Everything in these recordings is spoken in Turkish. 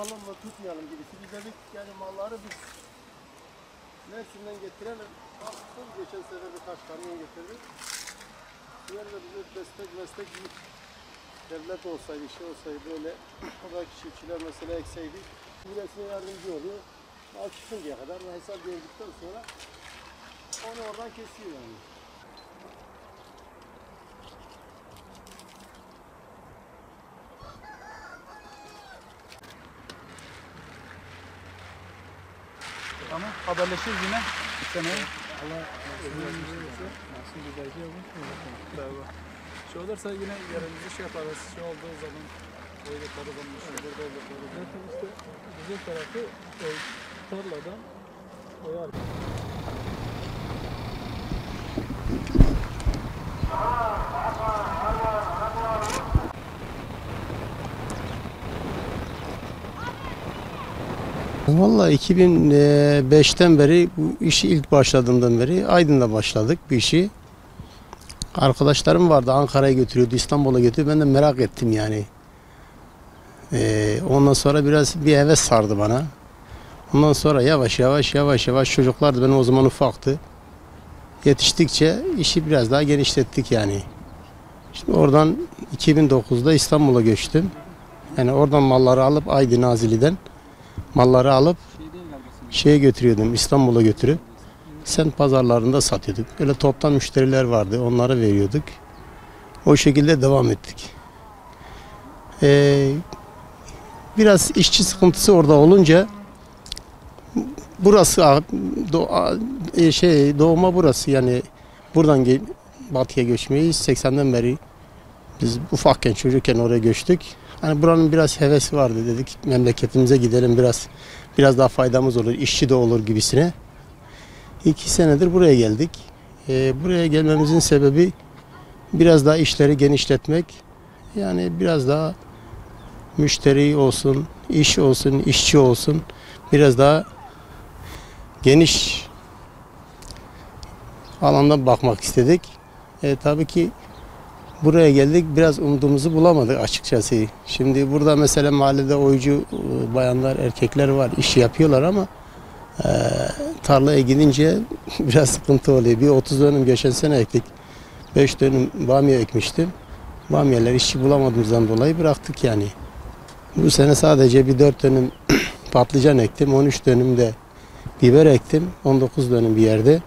Alımla tutmayalım gibisi. Biz dedik yani malları biz Mersin'den getirelim. Aslında geçen sefer birkaç kamyon getirdik. Diğer de bize destek bir devlet olsaydı, şey olsaydı böyle oradaki çiftçiler mesela ekseydi. Milletine yardımcı oluyor. Mal çıkıncaya kadar hesap gördükten sonra onu oradan kesiyor yani. Tamam, haberleşiriz yine. Seneye. Allah nasıl güzelce olmuş mu? Tamam. Şey olursa yine yerimizi şey yaparız. Şey olduğu zaman böyle tarafılmış, burada oldukları. Zaten işte bizim tarafı tarladan oyar. Vallahi 2005'ten beri bu işi ilk başladığımdan beri Aydın'da başladık bu işi. Arkadaşlarım vardı, Ankara'ya götürüyordu, İstanbul'a götürüyordu. Ben de merak ettim yani. Ondan sonra biraz bir heves sardı bana. Ondan sonra yavaş yavaş çocuklar da benim o zaman ufaktı. Yetiştikçe işi biraz daha genişlettik yani. Şimdi oradan 2009'da İstanbul'a göçtüm. Yani oradan malları alıp Aydın Nazilli'den malları alıp şeye götürüyordum, İstanbul'a götürüp semt pazarlarında satıyorduk. Öyle toptan müşteriler vardı, onlara veriyorduk. O şekilde devam ettik. Biraz işçi sıkıntısı orada olunca burası doğuma burası yani buradan batıya göçmeyiz. 80'den beri biz ufakken çocukken oraya göçtük. Hani buranın biraz hevesi vardı, dedik memleketimize gidelim, biraz daha faydamız olur, işçi de olur gibisine. 2 senedir buraya geldik. Buraya gelmemizin sebebi biraz daha işleri genişletmek. Yani biraz daha müşteri olsun, iş olsun, işçi olsun. Biraz daha geniş alandan bakmak istedik. Tabii ki buraya geldik, biraz umduğumuzu bulamadık açıkçası. Şimdi burada mesela mahallede oyuncu bayanlar, erkekler var, iş yapıyorlar ama tarlaya gidince biraz sıkıntı oluyor. Bir 30 dönüm geçen sene ektik. 5 dönüm bamya ekmiştim. Bamyalar işçi bulamadığımızdan dolayı bıraktık yani. Bu sene sadece bir 4 dönüm patlıcan ektim. 13 dönüm de biber ektim. 19 dönüm bir yerde.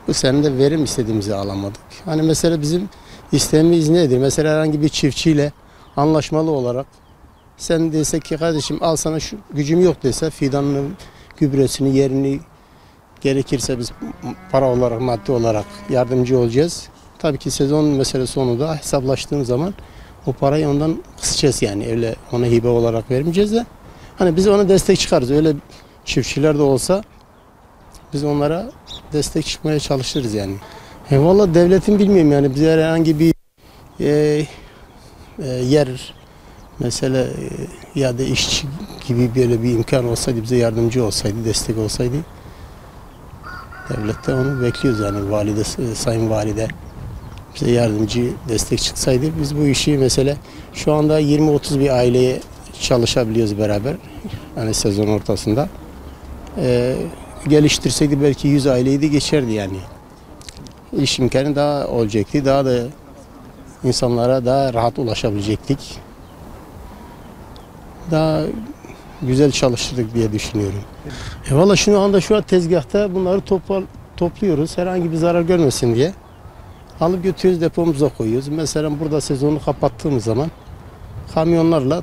Bu sene de verim istediğimizi alamadık. Hani mesela bizim isteğimiz nedir? Mesela herhangi bir çiftçiyle anlaşmalı olarak sen desek ki kardeşim al sana şu gücüm yok dese fidanını, gübresini, yerini gerekirse biz para olarak, maddi olarak yardımcı olacağız. Tabii ki sezon mesela sonunda hesaplaştığım zaman o parayı ondan kısacağız yani. Öyle ona hibe olarak vermeyeceğiz de. Hani biz ona destek çıkarız. Öyle çiftçiler de olsa biz onlara destek çıkmaya çalışırız yani. Vallahi devletin bilmiyorum yani bize herhangi bir yer mesela ya da işçi gibi böyle bir imkan olsaydı, bize yardımcı olsaydı, destek olsaydı devlette onu bekliyoruz yani valide, sayın valide bize yardımcı, destek çıksaydı biz bu işi mesela şu anda 20-30 bir aileye çalışabiliyoruz beraber hani sezon ortasında. Geliştirseydi belki 100 aileyi de geçerdi yani. İş imkanı daha olacaktı, daha da insanlara daha rahat ulaşabilecektik. Daha güzel çalışırdık diye düşünüyorum. Valla şu an tezgahta bunları topluyoruz. Herhangi bir zarar görmesin diye. Alıp götürüyoruz, depomuza koyuyoruz. Mesela burada sezonu kapattığımız zaman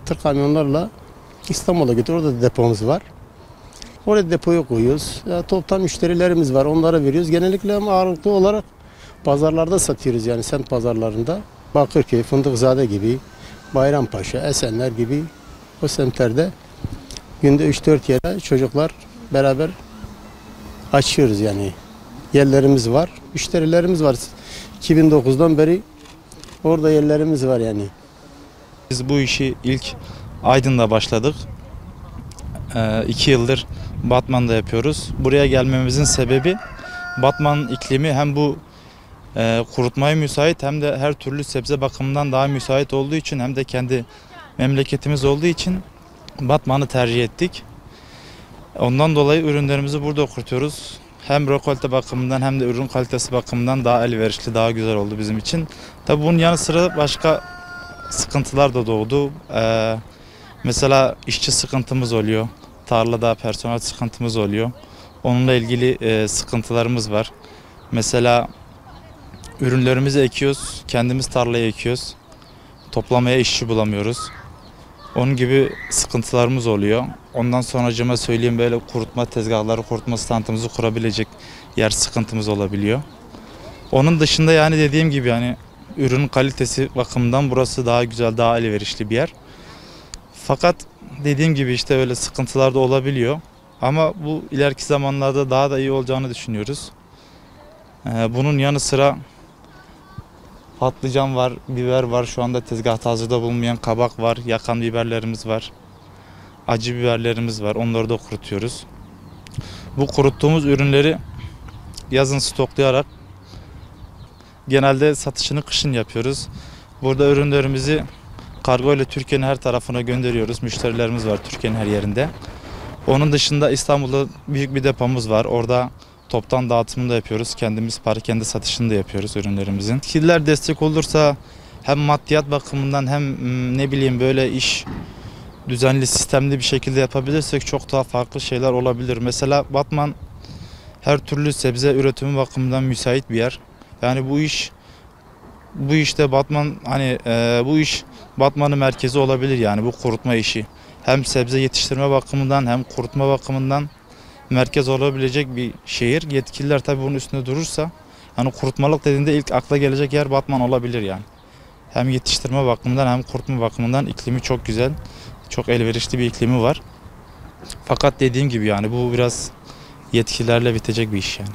tır kamyonlarla İstanbul'a götürüyoruz. Orada da depomuz var. Oraya depoya koyuyoruz. Toptan müşterilerimiz var. Onlara veriyoruz. Genellikle ama ağırlıklı olarak pazarlarda satıyoruz yani semt pazarlarında. Bakırköy, Fındıkzade gibi, Bayrampaşa, Esenler gibi o semtlerde günde 3-4 yere çocuklar beraber açıyoruz yani. Yerlerimiz var, müşterilerimiz var. 2009'dan beri orada yerlerimiz var yani. Biz bu işi ilk Aydın'da başladık. 2 yıldır Batman'da yapıyoruz. Buraya gelmemizin sebebi Batman iklimi hem bu kurutmaya müsait hem de her türlü sebze bakımından daha müsait olduğu için hem de kendi memleketimiz olduğu için Batman'ı tercih ettik. Ondan dolayı ürünlerimizi burada kurutuyoruz. Hem rekolte bakımından hem de ürün kalitesi bakımından daha elverişli, daha güzel oldu bizim için. Tabii bunun yanı sıra başka sıkıntılar da doğdu. Mesela işçi sıkıntımız oluyor. Tarlada personel sıkıntımız oluyor. Onunla ilgili sıkıntılarımız var. Mesela ürünlerimizi ekiyoruz, kendimiz tarlaya ekiyoruz. Toplamaya işçi bulamıyoruz. Onun gibi sıkıntılarımız oluyor. Ondan sonracığıma söyleyeyim, böyle kurutma tezgahları, kurutma standımızı kurabilecek yer sıkıntımız olabiliyor. Onun dışında yani dediğim gibi yani ürün kalitesi bakımından burası daha güzel, daha elverişli bir yer. Fakat dediğim gibi işte öyle sıkıntılar da olabiliyor. Ama bu ileriki zamanlarda daha da iyi olacağını düşünüyoruz. Bunun yanı sıra patlıcan var, biber var. Şu anda tezgahta hazırda bulunmayan kabak var, yakan biberlerimiz var. Acı biberlerimiz var. Onları da kurutuyoruz. Bu kuruttuğumuz ürünleri yazın stoklayarak genelde satışını kışın yapıyoruz. Burada ürünlerimizi kargo ile Türkiye'nin her tarafına gönderiyoruz. Müşterilerimiz var Türkiye'nin her yerinde. Onun dışında İstanbul'da büyük bir depomuz var. Orada toptan dağıtımını da yapıyoruz. Kendimiz kendi satışını da yapıyoruz ürünlerimizin. Yetkililer destek olursa hem maddiyat bakımından hem ne bileyim böyle iş düzenli, sistemli bir şekilde yapabilirsek çok daha farklı şeyler olabilir. Mesela Batman her türlü sebze üretimi bakımından müsait bir yer. Yani bu işte Batman bu iş Batman'ın merkezi olabilir yani bu kurutma işi. Hem sebze yetiştirme bakımından hem kurutma bakımından merkez olabilecek bir şehir. Yetkililer tabii bunun üstünde durursa yani kurutmalık dediğinde ilk akla gelecek yer Batman olabilir yani. Hem yetiştirme bakımından hem kurutma bakımından iklimi çok güzel. Çok elverişli bir iklimi var. Fakat dediğim gibi yani bu biraz yetkililerle bitecek bir iş yani.